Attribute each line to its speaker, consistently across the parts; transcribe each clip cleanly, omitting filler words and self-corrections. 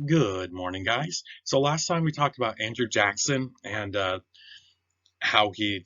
Speaker 1: Good morning, guys. So last time we talked about Andrew Jackson and how he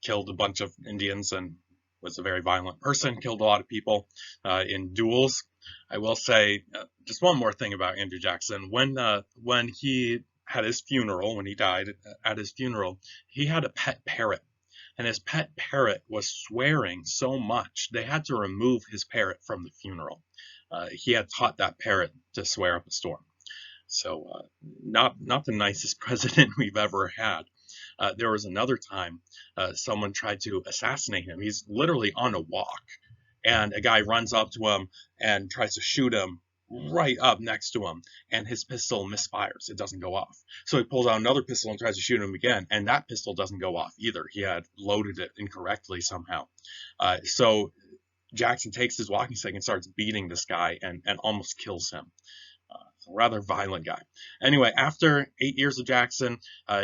Speaker 1: killed a bunch of Indians and was a very violent person, killed a lot of people in duels. I will say just one more thing about Andrew Jackson. When he had his funeral, when he died at his funeral, he had a pet parrot. And his pet parrot was swearing so much, they had to remove his parrot from the funeral. He had taught that parrot to swear up a storm. So not the nicest president we've ever had. There was another time someone tried to assassinate him. He's literally on a walk, and a guy runs up to him and tries to shoot him right up next to him, and his pistol misfires. It doesn't go off. So he pulls out another pistol and tries to shoot him again, and that pistol doesn't go off either. He had loaded it incorrectly somehow. So Jackson takes his walking stick and starts beating this guy and almost kills him. A rather violent guy. Anyway, after 8 years of Jackson,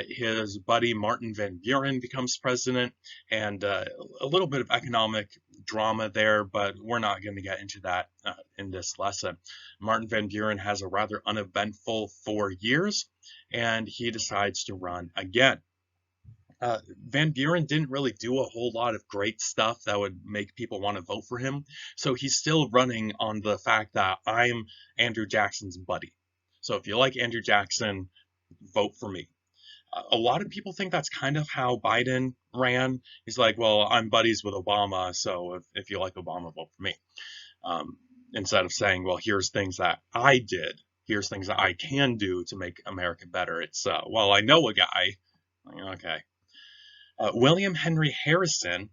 Speaker 1: his buddy Martin Van Buren becomes president, and a little bit of economic drama there, but we're not going to get into that in this lesson. Martin Van Buren has a rather uneventful 4 years, and he decides to run again. Van Buren didn't really do a whole lot of great stuff that would make people want to vote for him. So he's still running on the fact that I'm Andrew Jackson's buddy. So if you like Andrew Jackson, vote for me. A lot of people think that's kind of how Biden ran. He's like, well, I'm buddies with Obama, so if you like Obama, vote for me. Instead of saying, well, here's things that I did, here's things that I can do to make America better. It's, well, I know a guy. Okay. William Henry Harrison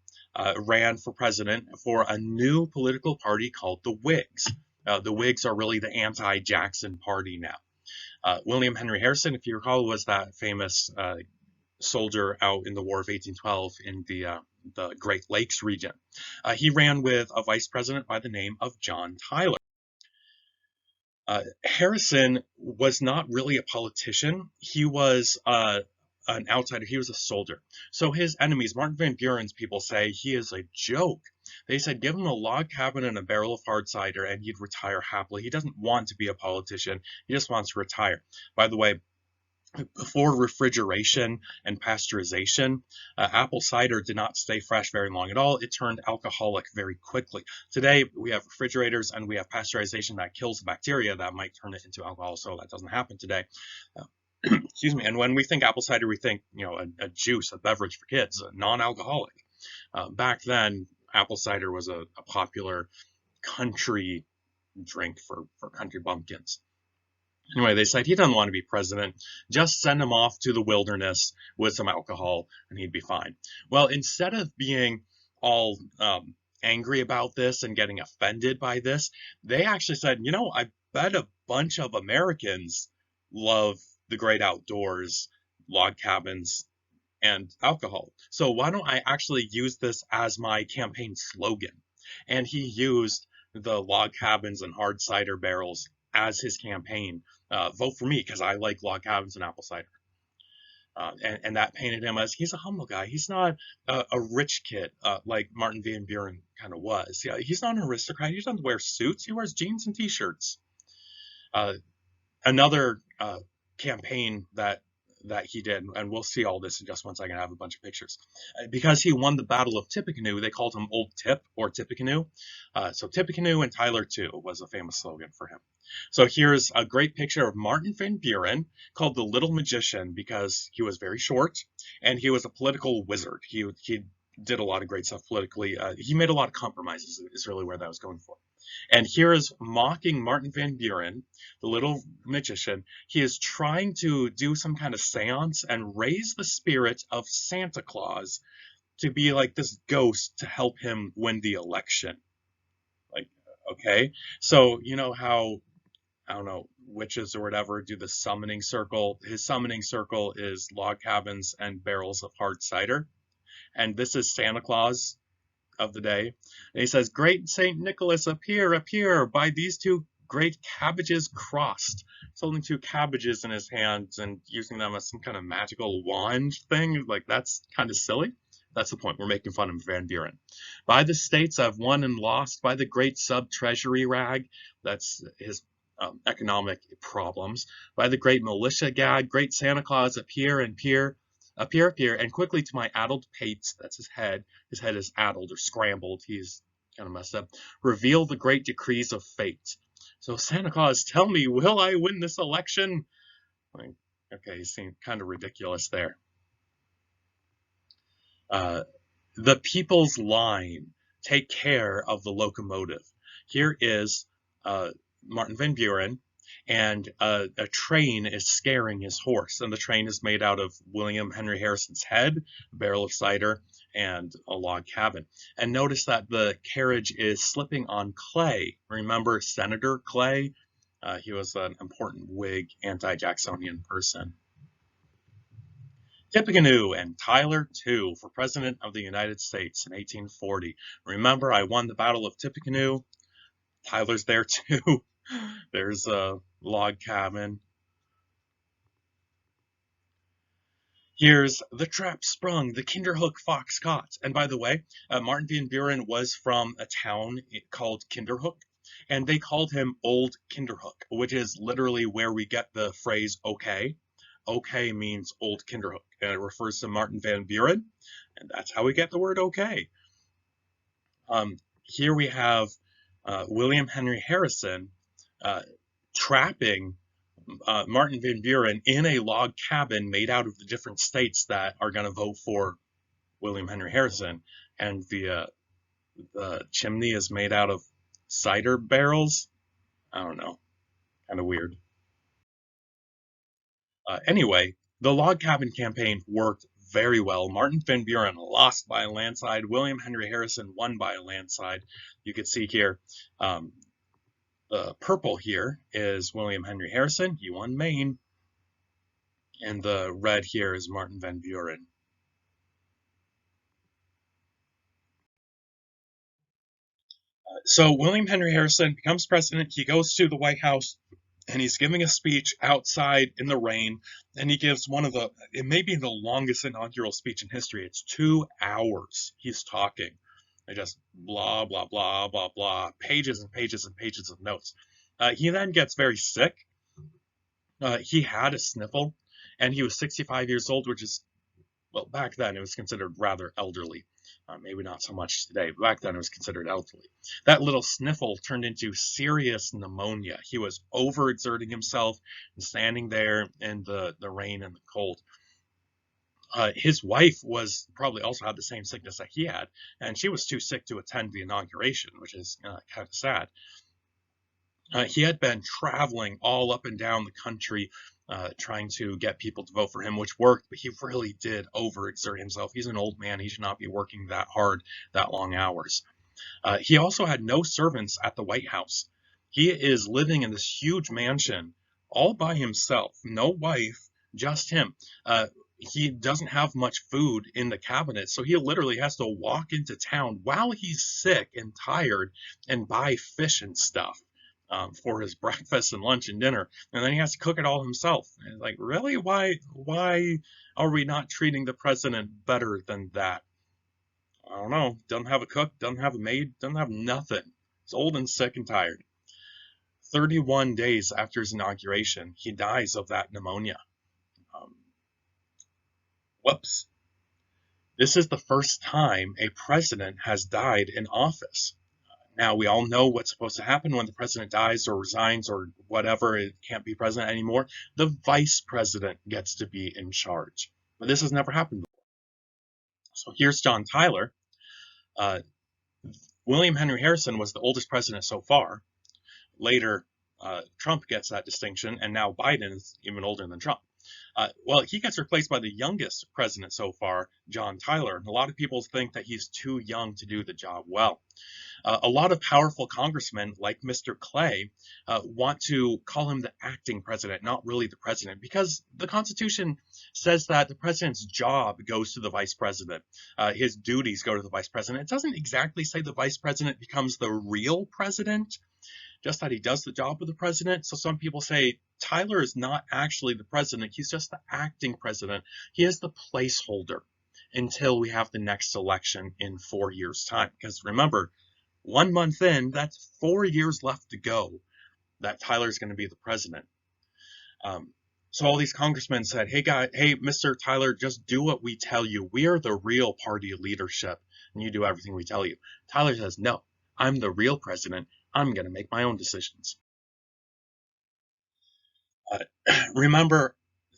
Speaker 1: ran for president for a new political party called the Whigs. The Whigs are really the anti-Jackson party now. William Henry Harrison, if you recall, was that famous soldier out in the War of 1812 in the Great Lakes region. He ran with a vice president by the name of John Tyler. Harrison was not really a politician. He was an outsider. He was a soldier. So his enemies, Martin Van Buren's people, say he is a joke. They said give him a log cabin and a barrel of hard cider and he'd retire happily. He doesn't want to be a politician. He just wants to retire. By the way, before refrigeration and pasteurization, apple cider did not stay fresh very long at all. It turned alcoholic very quickly. Today, we have refrigerators and we have pasteurization that kills the bacteria that might turn it into alcohol, so that doesn't happen today. Excuse me. And when we think apple cider, we think, a juice, a beverage for kids, non-alcoholic. Back then, apple cider was a popular country drink for country bumpkins. Anyway, they said he doesn't want to be president. Just send him off to the wilderness with some alcohol and he'd be fine. Well, instead of being all angry about this and getting offended by this, they actually said, I bet a bunch of Americans love the great outdoors, log cabins, and alcohol. So why don't I actually use this as my campaign slogan? And he used the log cabins and hard cider barrels as his campaign. Vote for me because I like log cabins and apple cider. And that painted him as he's a humble guy. He's not a rich kid like Martin Van Buren kind of was. Yeah, he's not an aristocrat. He doesn't wear suits. He wears jeans and t-shirts. Another campaign that he did, and we'll see all this in just one second. I have a bunch of pictures. Because he won the Battle of Tippecanoe, they called him Old Tip or Tippecanoe. So Tippecanoe and Tyler too was a famous slogan for him. So here's a great picture of Martin Van Buren called the Little Magician because he was very short and he was a political wizard. He did a lot of great stuff politically. He made a lot of compromises is really where that was going for. And here is mocking Martin Van Buren, the little magician. He is trying to do some kind of seance and raise the spirit of Santa Claus to be like this ghost to help him win the election. Like, okay. So, you know how, I don't know, witches or whatever do the summoning circle? His summoning circle is log cabins and barrels of hard cider. And this is Santa Claus of the day. And he says, Great St. Nicholas, appear by these two great cabbages crossed. He's holding two cabbages in his hands and using them as some kind of magical wand thing. Like, that's kind of silly. That's the point. We're making fun of Van Buren. By the states I've won and lost, by the great sub-treasury rag. That's his economic problems, by the great militia gag, great Santa Claus, appear, and quickly to my addled pate, that's his head is addled or scrambled, he's kind of messed up, reveal the great decrees of fate. So Santa Claus, tell me, will I win this election? Like, okay, he seemed kind of ridiculous there. The people's line, take care of the locomotive. Here is Martin Van Buren, and a train is scaring his horse, and the train is made out of William Henry Harrison's head, a barrel of cider, and a log cabin. And notice that the carriage is slipping on Clay. Remember Senator Clay? He was an important Whig, anti-Jacksonian person. Tippecanoe and Tyler, too, for President of the United States in 1840. Remember, I won the Battle of Tippecanoe. Tyler's there, too. There's a log cabin. Here's the trap sprung, the Kinderhook fox caught. And by the way, Martin Van Buren was from a town called Kinderhook, and they called him Old Kinderhook, which is literally where we get the phrase okay. Okay means Old Kinderhook, and it refers to Martin Van Buren, and that's how we get the word okay. Here we have William Henry Harrison trapping Martin Van Buren in a log cabin made out of the different states that are going to vote for William Henry Harrison, and the chimney is made out of cider barrels. I don't know, kind of weird. Anyway, the log cabin campaign worked very well. Martin Van Buren lost by a landslide. William Henry Harrison won by a landslide. You can see here, the purple here is William Henry Harrison. He won Maine. And the red here is Martin Van Buren. So William Henry Harrison becomes president. He goes to the White House, and he's giving a speech outside in the rain, and he gives it may be the longest inaugural speech in history. It's 2 hours he's talking. I just blah, blah, blah, blah, blah, pages and pages and pages of notes. He then gets very sick. He had a sniffle, and he was 65 years old, which is, well, back then it was considered rather elderly. Maybe not so much today, but back then it was considered elderly. That little sniffle turned into serious pneumonia. He was overexerting himself and standing there in the rain and the cold. His wife was probably also had the same sickness that he had, and she was too sick to attend the inauguration, which is kind of sad. He had been traveling all up and down the country trying to get people to vote for him, which worked, but he really did overexert himself. He's an old man. He should not be working that hard, that long hours. He also had no servants at the White House. He is living in this huge mansion all by himself, no wife, just him. He doesn't have much food in the cabinet, so he literally has to walk into town while he's sick and tired and buy fish and stuff for his breakfast and lunch and dinner, and then he has to cook it all himself. And like, really? Why are we not treating the president better than that? I don't know. Doesn't have a cook, doesn't have a maid, doesn't have nothing. He's old and sick and tired. 31 days after his inauguration, he dies of that pneumonia. Whoops. This is the first time a president has died in office. Now, we all know what's supposed to happen when the president dies or resigns or whatever, it can't be president anymore. The vice president gets to be in charge. But this has never happened before. So here's John Tyler. William Henry Harrison was the oldest president so far. Later, Trump gets that distinction, and now Biden is even older than Trump. Well, he gets replaced by the youngest president so far, John Tyler. A lot of people think that he's too young to do the job well. A lot of powerful congressmen, like Mr. Clay, want to call him the acting president, not really the president, because the Constitution says that the president's job goes to the vice president. His duties go to the vice president. It doesn't exactly say the vice president becomes the real president, just that he does the job of the president. So some people say Tyler is not actually the president. He's just the acting president. He is the placeholder until we have the next election in 4 years' time. Because remember, 1 month in, that's 4 years left to go. that Tyler's going to be the president. So all these congressmen said, hey, Mr. Tyler, just do what we tell you. We are the real party leadership, and you do everything we tell you. Tyler says, no, I'm the real president. I'm going to make my own decisions. Remember,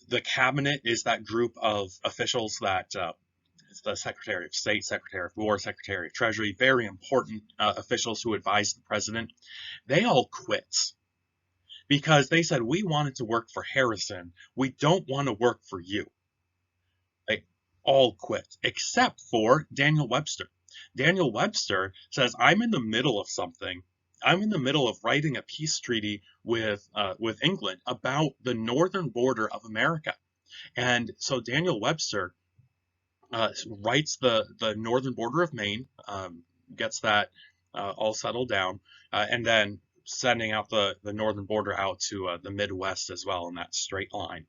Speaker 1: the cabinet is that group of officials that the Secretary of State, Secretary of War, Secretary of Treasury, very important officials who advise the president. They all quit because they said, we wanted to work for Harrison. We don't want to work for you. They all quit, except for Daniel Webster. Daniel Webster says, I'm in the middle of something. I'm in the middle of writing a peace treaty with England about the northern border of America. And so Daniel Webster writes the northern border of Maine, gets that all settled down, and then sending out the northern border out to the Midwest as well in that straight line.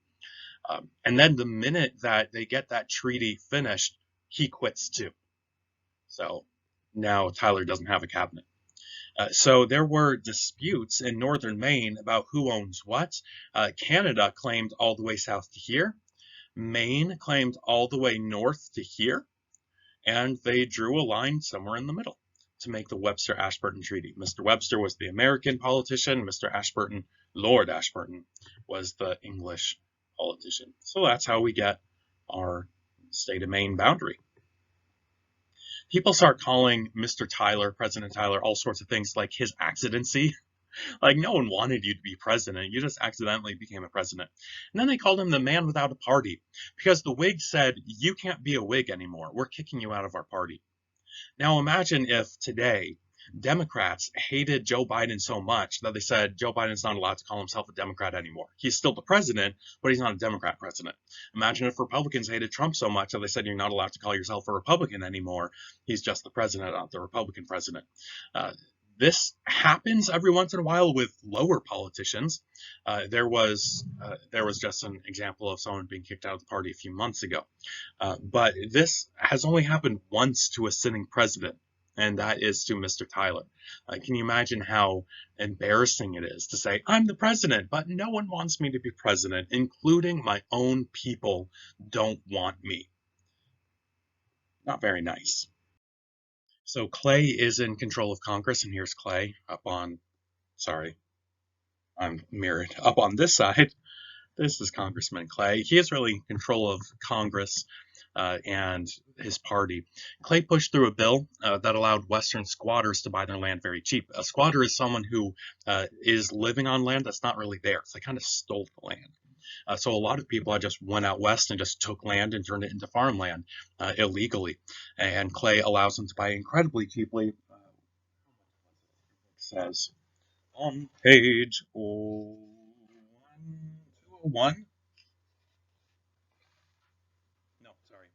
Speaker 1: And then the minute that they get that treaty finished, he quits too. So now Tyler doesn't have a cabinet. So there were disputes in northern Maine about who owns what. Canada claimed all the way south to here. Maine claimed all the way north to here. And they drew a line somewhere in the middle to make the Webster-Ashburton Treaty. Mr. Webster was the American politician. Mr. Ashburton, Lord Ashburton, was the English politician. So that's how we get our state of Maine boundary. People start calling Mr. Tyler, President Tyler, all sorts of things like his accidency. Like, no one wanted you to be president. You just accidentally became a president. And then they called him the man without a party because the Whigs said, you can't be a Whig anymore. We're kicking you out of our party. Now imagine if today Democrats hated Joe Biden so much that they said Joe Biden's not allowed to call himself a Democrat anymore. He's still the president, but he's not a Democrat president. Imagine if Republicans hated Trump so much that they said you're not allowed to call yourself a Republican anymore. He's just the president, not the Republican president. This happens every once in a while with lower politicians. There was just an example of someone being kicked out of the party a few months ago. But this has only happened once to a sitting president, and that is to Mr. Tyler. Can you imagine how embarrassing it is to say, I'm the president, but no one wants me to be president, including my own people don't want me. Not very nice. So Clay is in control of Congress, and here's Clay up on, sorry, I'm mirrored. Up on this side, this is Congressman Clay. He is really in control of Congress and his party. Clay pushed through a bill that allowed Western squatters to buy their land very cheap. A squatter is someone who is living on land that's not really theirs. They kind of stole the land. So a lot of people just went out west and just took land and turned it into farmland illegally. And Clay allows them to buy incredibly cheaply. It says on page 201. No, sorry,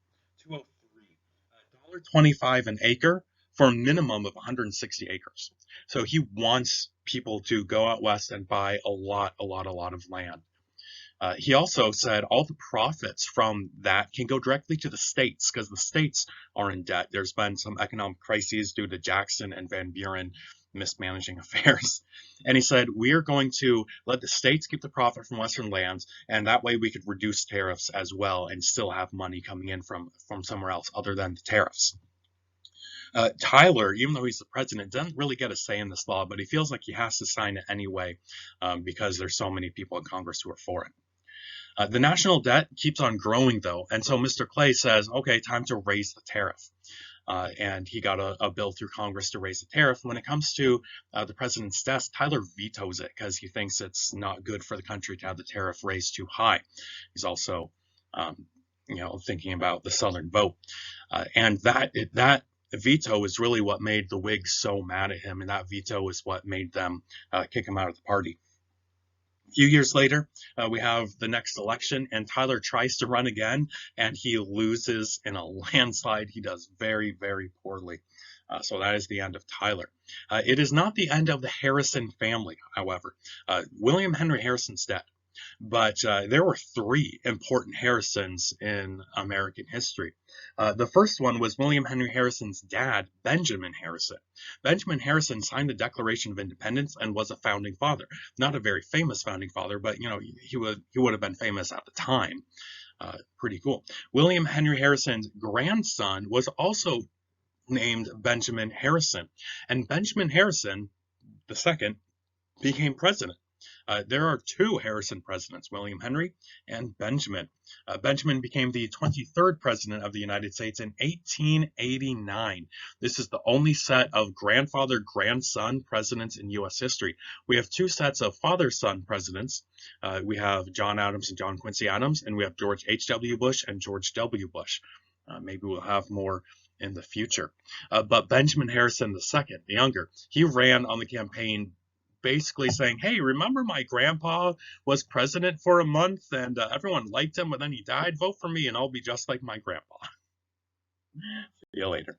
Speaker 1: 203. $1.25 an acre for a minimum of 160 acres. So he wants people to go out west and buy a lot of land. He also said all the profits from that can go directly to the states because the states are in debt. There's been some economic crises due to Jackson and Van Buren mismanaging affairs. And he said, we are going to let the states keep the profit from Western lands, and that way we could reduce tariffs as well and still have money coming in from somewhere else other than the tariffs. Tyler, even though he's the president, doesn't really get a say in this law, but he feels like he has to sign it anyway because there's so many people in Congress who are for it. The national debt keeps on growing, though, and so Mr. Clay says, okay, time to raise the tariff. And he got a bill through Congress to raise the tariff. When it comes to the president's desk, Tyler vetoes it because he thinks it's not good for the country to have the tariff raised too high. He's also, thinking about the Southern vote. And that veto is really what made the Whigs so mad at him, and that veto is what made them kick him out of the party. A few years later, we have the next election, and Tyler tries to run again, and he loses in a landslide. He does very, very poorly. So that is the end of Tyler. It is not the end of the Harrison family, however. William Henry Harrison's dead. But there were three important Harrisons in American history. The first one was William Henry Harrison's dad, Benjamin Harrison. Benjamin Harrison signed the Declaration of Independence and was a founding father. Not a very famous founding father, but he would have been famous at the time. Pretty cool. William Henry Harrison's grandson was also named Benjamin Harrison, and Benjamin Harrison the second became president. There are two Harrison presidents, William Henry and Benjamin. Benjamin became the 23rd president of the United States in 1889. This is the only set of grandfather-grandson presidents in U.S. history. We have two sets of father-son presidents. We have John Adams and John Quincy Adams, and we have George H.W. Bush and George W. Bush. Maybe we'll have more in the future. But Benjamin Harrison II, the younger, he ran on the campaign basically saying, hey, remember my grandpa was president for a month and everyone liked him, but then he died? Vote for me and I'll be just like my grandpa. See you later.